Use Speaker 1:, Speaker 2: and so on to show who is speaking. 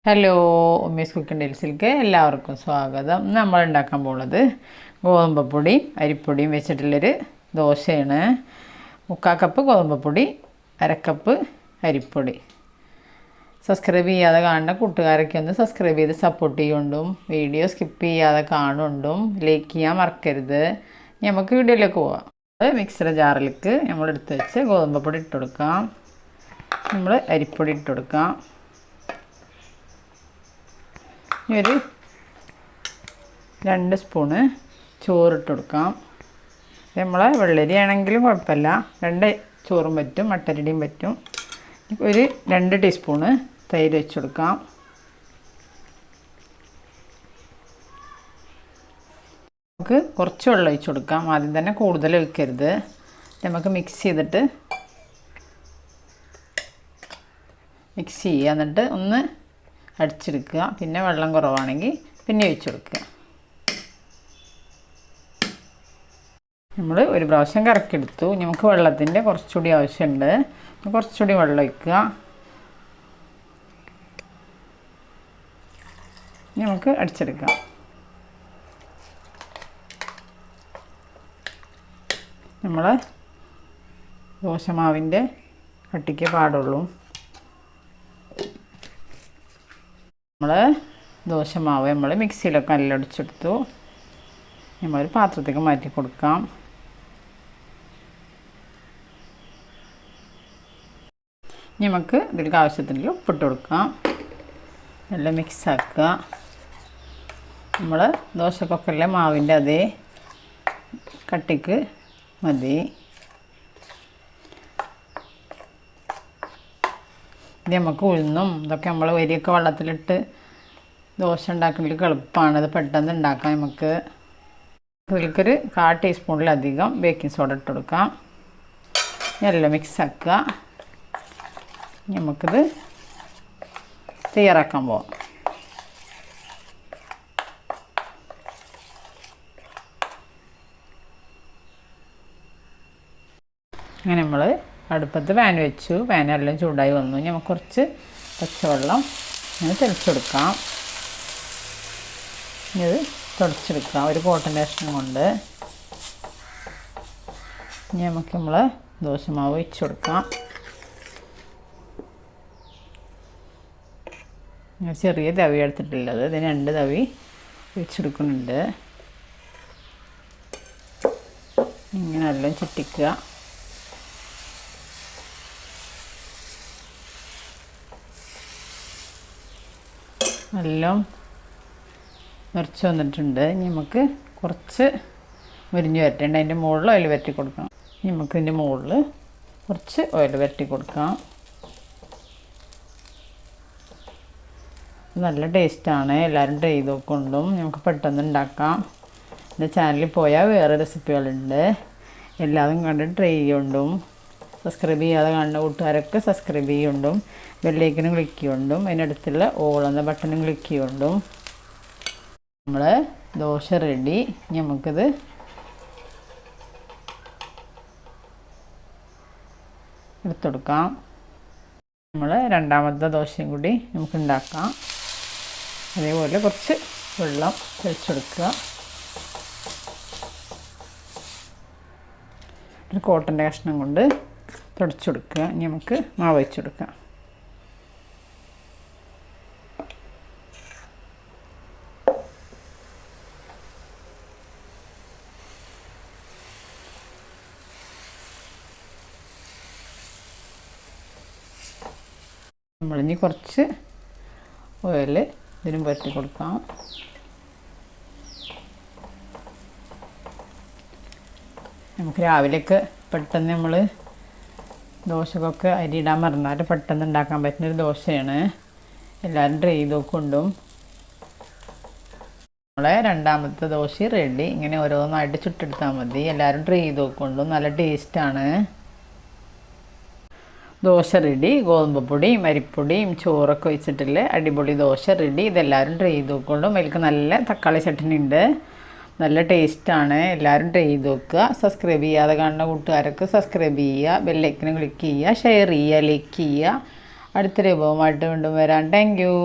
Speaker 1: Hello, Ummis cooking ഡീൽസിലേക്ക് എല്ലാവർക്കും സ്വാഗതം. നമ്മൾ ഉണ്ടാക്കാൻ പോകുന്നത് ഗോതമ്പപ്പൊടിയും അരിപ്പൊടിയും വെച്ചിട്ടുള്ളൊരു ദോശയാണ്. 3/4 കപ്പ് ഗോതമ്പപ്പൊടി, 1/2 കപ്പ് അരിപ്പൊടി. സബ്സ്ക്രൈബ് ചെയ്യാതെ കാണുന്ന കൂട്ടുകാരൊക്കെ ഒന്ന് സബ്സ്ക്രൈബ് ചെയ്ത് സപ്പോർട്ട് ചെയ്യുകൊണ്ടും വീഡിയോ സ്കിപ്പ് ചെയ്യാതെ കാണുകൊണ്ടും ലൈക്ക് ചെയ്യാൻ മറക്കരുത്. നമുക്ക് വീഡിയോയിലേക്ക് പോവാം. മിക്സിയുടെ ജാറിലേക്ക് നമ്മൾ എടുത്ത് വെച്ച് ഗോതമ്പപ്പൊടി ഇട്ട് കൊടുക്കാം. നമ്മൾ അരിപ്പൊടി ഇട്ട് കൊടുക്കാം. ഒരു 2 സ്പൂണ് ചോറിട്ട് കൊടുക്കാം. നമ്മളെ വെള്ളരി ആണെങ്കിലും കുഴപ്പമില്ല, 2 ചോറും പറ്റും, മട്ടരിടിയും പറ്റും. ഒരു 2 ടീസ്പൂണ് തൈര് വെച്ച് കൊടുക്കാം. നമുക്ക് കുറച്ച് വെള്ളം ഒഴിച്ച് കൊടുക്കാം. ആദ്യം തന്നെ കൂടുതൽ ഒഴിക്കരുത്. നമുക്ക് മിക്സ് ചെയ്തിട്ട് മിക്സ് ചെയ്യുക. എന്നിട്ട് ഒന്ന് അടിച്ചെടുക്കുക. പിന്നെ വെള്ളം കുറവാണെങ്കിൽ പിന്നെ ഒഴിച്ച് കൊടുക്കുക. നമ്മൾ ഒരു പ്രാവശ്യം കറക്കിയെടുത്തു. നമുക്ക് വെള്ളത്തിൻ്റെ കുറച്ചുകൂടി ആവശ്യമുണ്ട്. കുറച്ചുകൂടി വെള്ളം ഒഴിക്കുക. നമുക്ക് അടിച്ചെടുക്കാം. നമ്മൾ ദോശമാവിൻ്റെ കട്ടിക്ക് പാടുള്ളൂ. നമ്മൾ ദോശമാവ് മിക്സിയിലൊക്കെ നല്ല അടിച്ചെടുത്തു. നമ്മളൊരു പാത്രത്തേക്ക് മാറ്റി കൊടുക്കാം. നമുക്ക് ഇതിലേക്ക് ആവശ്യത്തിനുള്ള ഉപ്പിട്ട് കൊടുക്കാം. നല്ല മിക്സാക്കുക. നമ്മൾ ദോശക്കൊക്കെ മാവിൻ്റെ അതേ കട്ടിക്ക് മതി. ഇത് നമുക്ക് ഉഴുന്നും ഇതൊക്കെ നമ്മൾ വരിയൊക്കെ വെള്ളത്തിലിട്ട് ദോശ ഉണ്ടാക്കുന്നതിൽ എളുപ്പമാണ്. ഇത് പെട്ടെന്ന് ഉണ്ടാക്കാം. നമുക്ക് ഇതിലേക്കൊരു 1/4 ടീസ്പൂണിലധികം ബേക്കിംഗ് സോഡ ഇട്ട് കൊടുക്കാം. എല്ലാം മിക്സാക്കുക. നമുക്കിത് തയ്യാറാക്കാൻ പോവാം. അങ്ങനെ നമ്മൾ അടുപ്പത്ത് പാൻ വെച്ചു. പാനെല്ലാം ചൂടായി വന്നു. നമുക്ക് കുറച്ച് പച്ചവെള്ളം ഇങ്ങനെ തെളിച്ചെടുക്കാം. ഇത് തുടച്ചെടുക്കാം ഒരു കോട്ടൺ കഷ്ണം കൊണ്ട്. ഇനി നമുക്ക് നമ്മൾ ദോശമാവ് വെച്ച് കൊടുക്കാം. ചെറിയ തവി എടുത്തിട്ടുള്ളത്, ഇതിന് 2 തവി വെച്ചെടുക്കുന്നുണ്ട്. ഇങ്ങനെ എല്ലാം ചുറ്റിക്കുക. എല്ലാം നിറച്ച് വന്നിട്ടുണ്ട്. ഇനി നമുക്ക് കുറച്ച് മുരിഞ്ഞ് വരട്ടുണ്ട്. അതിൻ്റെ മുകളിൽ ഓയിൽ വരട്ടി കൊടുക്കണം. നമുക്ക് ഇതിൻ്റെ മുകളിൽ കുറച്ച് ഓയിൽ വരട്ടി കൊടുക്കാം. നല്ല ടേസ്റ്റാണ്. എല്ലാവരും ട്രൈ ചെയ്ത് നോക്കൊണ്ടും നമുക്ക് പെട്ടെന്ന് ഉണ്ടാക്കാം. എൻ്റെ ചാനലിൽ പോയാൽ വേറെ റെസിപ്പികളുണ്ട്. എല്ലാതും കണ്ട് ട്രൈ ചെയ്യുകൊണ്ടും സബ്സ്ക്രൈബ് ചെയ്യാതെ കാണുന്ന കൂട്ടുകാരൊക്കെ സബ്സ്ക്രൈബ് ചെയ്യുകൊണ്ടും ബെല്ലൈക്കനും ക്ലിക്ക് ചെയ്യുകൊണ്ടും അതിനടുത്തുള്ള ഓൾ എന്ന ബട്ടണും ക്ലിക്ക് ചെയ്യുകൊണ്ടും നമ്മൾ ദോശ റെഡി. നമുക്കിത് എടുത്തെടുക്കാം. നമ്മൾ രണ്ടാമത്തെ ദോശയും കൂടി നമുക്ക് ഉണ്ടാക്കാം. അതേപോലെ കുറച്ച് വെള്ളം ഒഴിച്ചെടുക്കുക. ഒരു കോട്ടൻ്റെ കഷ്ണം കൊണ്ട് തുടച്ചു കൊടുക്കുക. ഇനി നമുക്ക് മാവ് വെച്ച് കൊടുക്കാം. നമ്മളിനി കുറച്ച് ഓയിൽ ഇതിനും പുരട്ടി കൊടുക്കാം. നമുക്ക് രാവിലെയൊക്കെ പെട്ടെന്ന് നമ്മൾ ദോശക്കൊക്കെ അരി ഇടാൻ മറന്നാൽ പെട്ടെന്ന് ഉണ്ടാക്കാൻ പറ്റുന്നൊരു ദോശയാണ്. എല്ലാവരും ട്രൈ ചെയ്ത് നോക്കൊണ്ടും. നമ്മളെ രണ്ടാമത്തെ ദോശ റെഡി. ഇങ്ങനെ ഓരോന്നായിട്ട് ചുട്ടെടുത്താൽ മതി. എല്ലാവരും ട്രൈ ചെയ്ത് നോക്കൊണ്ടും. നല്ല ടേസ്റ്റാണ്. ദോശ റെഡി. ഗോതമ്പപ്പൊടിയും അരിപ്പൊടിയും ചോറൊക്കെ വെച്ചിട്ടില്ല അടിപൊളി ദോശ റെഡി. ഇതെല്ലാവരും ട്രൈ ചെയ്ത് നോക്കൊണ്ടും. അതിലേക്ക് നല്ല തക്കാളി ചട്നി ഉണ്ട്. നല്ല ടേസ്റ്റാണ്. എല്ലാവരും ട്രൈ ചെയ്ത് നോക്കുക. സബ്സ്ക്രൈബ് ചെയ്യാതെ കാണുന്ന കൂട്ടുകാരൊക്കെ സബ്സ്ക്രൈബ് ചെയ്യുക. ബെല്ലൈക്കനും ക്ലിക്ക് ചെയ്യുക. ഷെയർ ചെയ്യുക. ലൈക്ക് ചെയ്യുക. അടുത്ത വിഭവമായിട്ട് വീണ്ടും വരാം. Thank you.